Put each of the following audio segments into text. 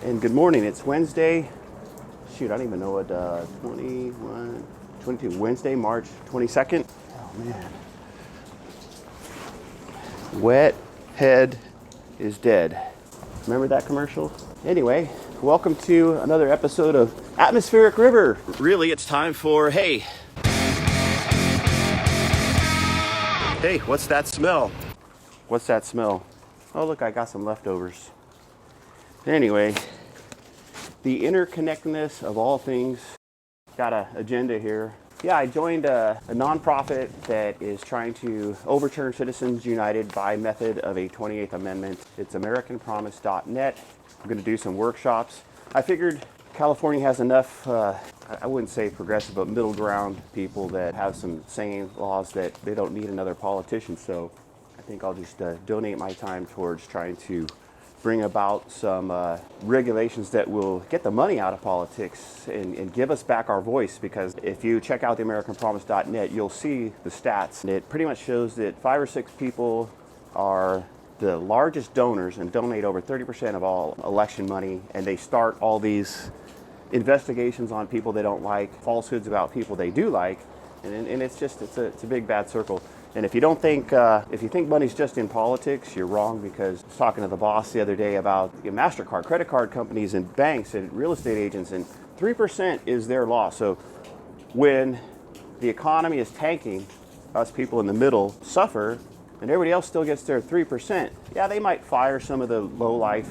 And good morning. It's Wednesday. Shoot, I don't even know what, 22, Wednesday, March 22nd. Oh man. Wet head is dead. Remember that commercial? Anyway, welcome to another episode of Atmospheric River. Really, it's time for, hey, what's that smell? What's that smell? Oh, look, I got some leftovers. Anyway, the interconnectedness of all things. Got an agenda here. Yeah, I joined a nonprofit that is trying to overturn Citizens United by method of a 28th Amendment. It's AmericanPromise.net. I'm going to do some workshops. I figured California has enough, I wouldn't say progressive, but middle ground people that have some sane laws that they don't need another politician. So I think I'll just donate my time towards trying to bring about some regulations that will get the money out of politics and give us back our voice. Because if you check out the AmericanPromise.net, you'll see the stats. It pretty much shows that 5 or 6 people are the largest donors and donate over 30% of all election money, and they start all these investigations on people they don't like, falsehoods about people they do like, and it's a big bad circle. And if you don't think, if you think money's just in politics, you're wrong, because I was talking to the boss the other day about MasterCard, credit card companies and banks and real estate agents, and 3% is their loss. So when the economy is tanking, us people in the middle suffer, and everybody else still gets their 3%. Yeah, they might fire some of the low-life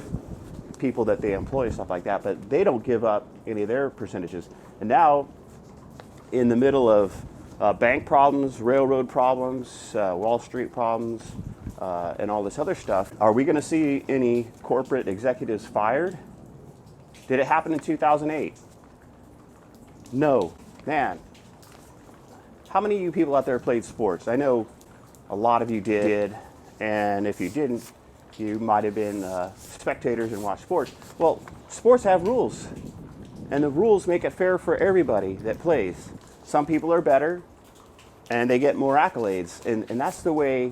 people that they employ and stuff like that, but they don't give up any of their percentages. And now, in the middle of bank problems, railroad problems, Wall Street problems, and all this other stuff, are we going to see any corporate executives fired? Did it happen in 2008? No. Man, how many of you people out there played sports? I know a lot of you did, and if you didn't, you might have been spectators and watched sports. Well, sports have rules, and the rules make it fair for everybody that plays. Some people are better, and they get more accolades, and that's the way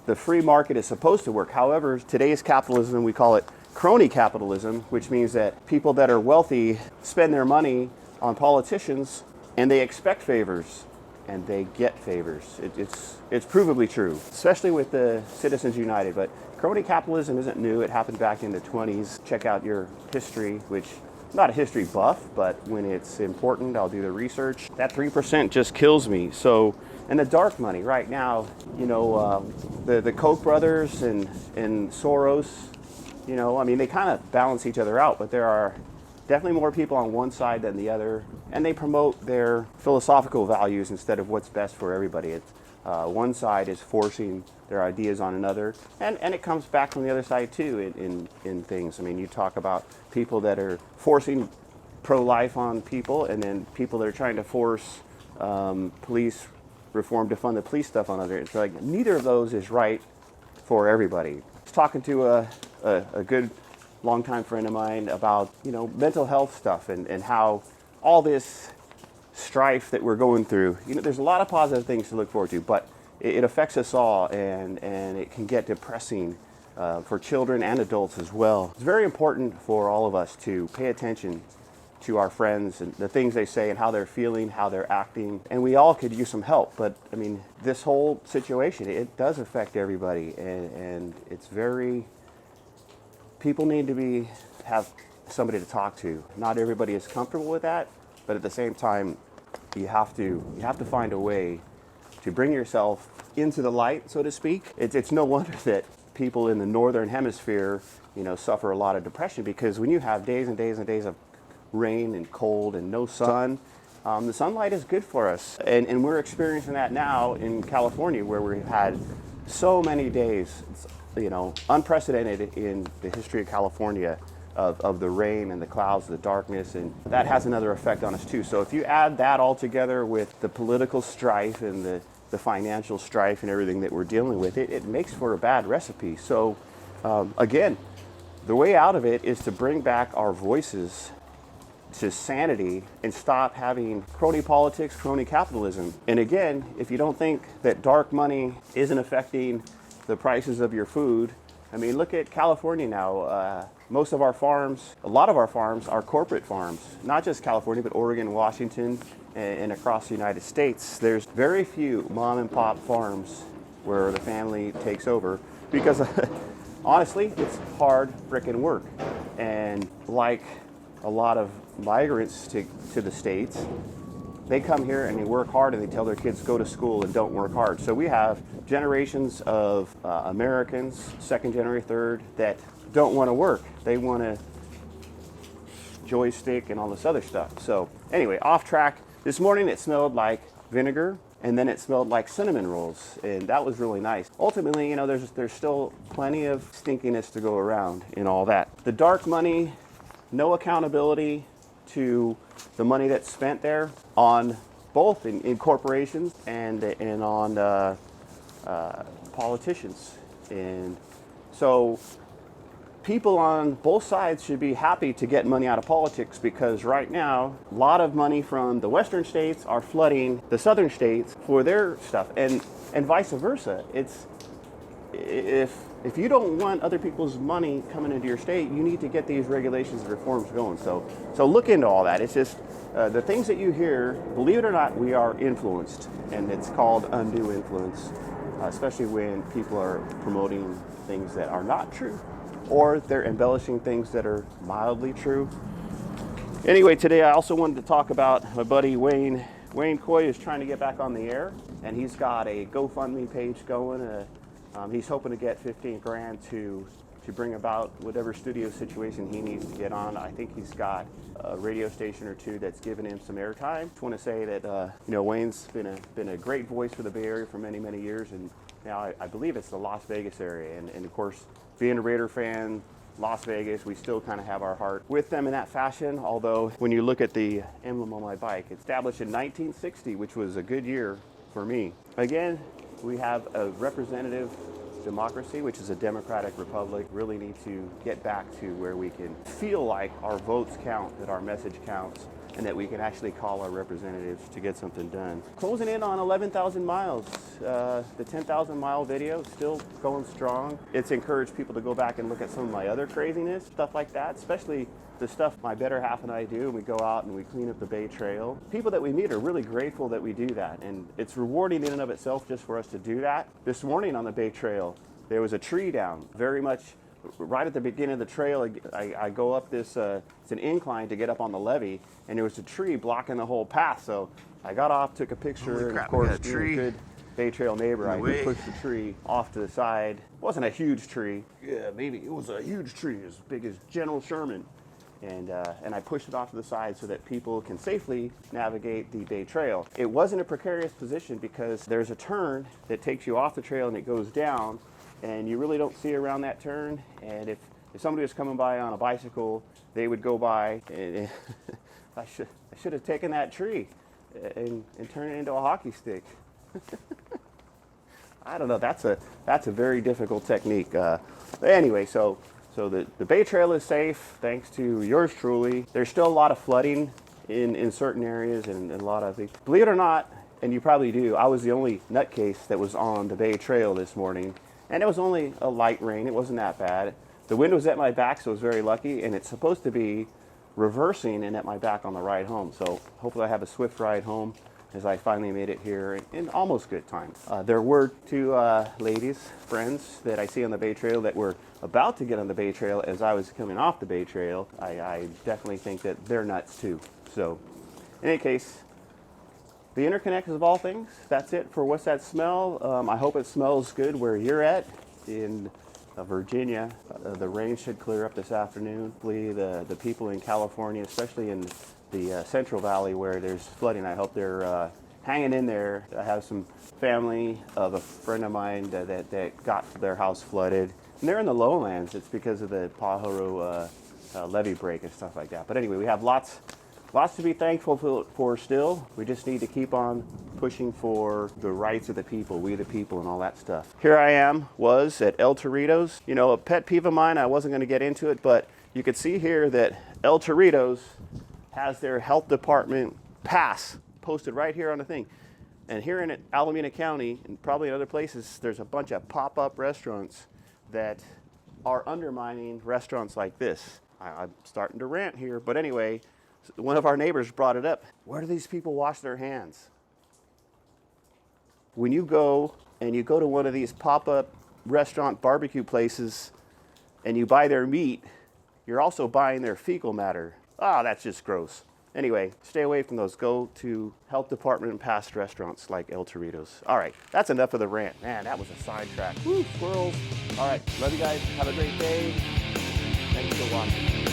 the free market is supposed to work. However, today's capitalism, we call it crony capitalism, which means that people that are wealthy spend their money on politicians, and they expect favors, and they get favors. It's provably true, especially with the Citizens United. But crony capitalism isn't new. It happened back in the 20s. Check out your history, which I'm not a history buff, but when it's important, I'll do the research. That 3% just kills me. So, and the dark money right now, you know, the Koch brothers and Soros, you know, I mean, they kind of balance each other out, but there are definitely more people on one side than the other, and they promote their philosophical values instead of what's best for everybody. It's, one side is forcing their ideas on another, and it comes back from the other side too in things. I mean, you talk about people that are forcing pro-life on people, and then people that are trying to force police reform to fund the police stuff on others. It's like neither of those is right for everybody. I was talking to a good longtime friend of mine about, you know, mental health stuff and how all this strife that we're going through, you know, there's a lot of positive things to look forward to, but it affects us all, and it can get depressing for children and adults as well. It's very important for all of us to pay attention to our friends and the things they say and how they're feeling, how they're acting, and we all could use some help. But I mean, this whole situation, it does affect everybody, and it's very, people need to have somebody to talk to. Not everybody is comfortable with that, but at the same time, you have to find a way to bring yourself into the light, so to speak. It's no wonder that people in the northern hemisphere, you know, suffer a lot of depression, because when you have days and days and days of rain and cold and no sun, the sunlight is good for us. And we're experiencing that now in California, where we've had so many days, you know, unprecedented in the history of California, of the rain and the clouds, the darkness, and that has another effect on us too. So if you add that all together with the political strife and the financial strife and everything that we're dealing with, it makes for a bad recipe. So again, the way out of it is to bring back our voices to sanity and stop having crony politics, crony capitalism. And again, if you don't think that dark money isn't affecting the prices of your food, I mean, look at California now. Most of our farms, a lot of our farms are corporate farms, not just California, but Oregon, Washington, and across the United States. There's very few mom and pop farms where the family takes over because honestly, it's hard frickin' work. And like a lot of migrants to the States, they come here and they work hard and they tell their kids go to school and don't work hard. So we have generations of Americans, second generation, third, that don't want to work. They want to joystick and all this other stuff. So anyway, off track. This morning it smelled like vinegar, and then it smelled like cinnamon rolls, and that was really nice. Ultimately, you know, there's still plenty of stinkiness to go around in all that. The dark money, no accountability to the money that's spent there on both in corporations and on politicians. And so people on both sides should be happy to get money out of politics, because right now a lot of money from the western states are flooding the southern states for their stuff, and vice versa. It's if you don't want other people's money coming into your state, you need to get these regulations and reforms going. So look into all that. It's just the things that you hear, believe it or not, we are influenced, and it's called undue influence, especially when people are promoting things that are not true, or they're embellishing things that are mildly true. Anyway, today I also wanted to talk about my buddy Wayne. Wayne Coy is trying to get back on the air, and he's got a GoFundMe page going. He's hoping to get 15 grand to bring about whatever studio situation he needs to get on. I think he's got a radio station or two that's given him some airtime. Just want to say that you know, Wayne's been a great voice for the Bay Area for many, many years, and now I believe it's the Las Vegas area. And of course, being a Raider fan, Las Vegas, we still kind of have our heart with them in that fashion. Although when you look at the emblem on my bike, it's established in 1960, which was a good year for me. Again, we have a representative democracy, which is a democratic republic. Really need to get back to where we can feel like our votes count, that our message counts, and that we can actually call our representatives to get something done. Closing in on 11,000 miles. The 10,000 mile video is still going strong. It's encouraged people to go back and look at some of my other craziness, stuff like that, especially the stuff my better half and I do. We go out and we clean up the Bay Trail. People that we meet are really grateful that we do that, and it's rewarding in and of itself just for us to do that. This morning on the Bay Trail, there was a tree down, very much right at the beginning of the trail. I go up this, it's an incline to get up on the levee, and there was a tree blocking the whole path. So I got off, took a picture, and of course, being a good Bay Trail neighbor, I pushed the tree off to the side. It wasn't a huge tree. Yeah, maybe it was a huge tree, as big as General Sherman. And I pushed it off to the side so that people can safely navigate the Bay Trail. It wasn't a precarious position because there's a turn that takes you off the trail and it goes down, and you really don't see around that turn. And if somebody was coming by on a bicycle, they would go by, and I should have taken that tree and turned it into a hockey stick. I don't know, that's a very difficult technique. Anyway, so the Bay Trail is safe thanks to yours truly. There's still a lot of flooding in certain areas, and a lot of things. Believe it or not, and you probably do, I was the only nutcase that was on the Bay Trail this morning, and it was only a light rain. It wasn't that bad. The wind was at my back, so I was very lucky, and it's supposed to be reversing and at my back on the ride home. So hopefully I have a swift ride home, as I finally made it here in almost good time. There were two ladies, friends, that I see on the Bay Trail that were about to get on the Bay Trail as I was coming off the Bay Trail. I definitely think that they're nuts too. So in any case, the interconnect of all things, that's it for What's That Smell? I hope it smells good where you're at in Virginia. The rain should clear up this afternoon. Hopefully the people in California, especially in the Central Valley where there's flooding, I hope they're hanging in there. I have some family of a friend of mine that got their house flooded. And they're in the lowlands. It's because of the Pajaro levee break and stuff like that. But anyway, we have lots to be thankful for still. We just need to keep on pushing for the rights of the people, we the people, and all that stuff. Here I was at El Torito's. You know, a pet peeve of mine, I wasn't going to get into it, but you could see here that El Torito's has their health department pass posted right here on the thing. And here in Alameda County, and probably in other places, there's a bunch of pop-up restaurants that are undermining restaurants like this. I'm starting to rant here, but anyway, one of our neighbors brought it up. Where do these people wash their hands? When you go to one of these pop-up restaurant barbecue places and you buy their meat, you're also buying their fecal matter. Ah, that's just gross. Anyway, stay away from those. Go to health department and past restaurants like El Torito's. All right, that's enough of the rant. Man, that was a sidetrack. Woo, squirrels. All right, love you guys. Have a great day. Thanks for watching.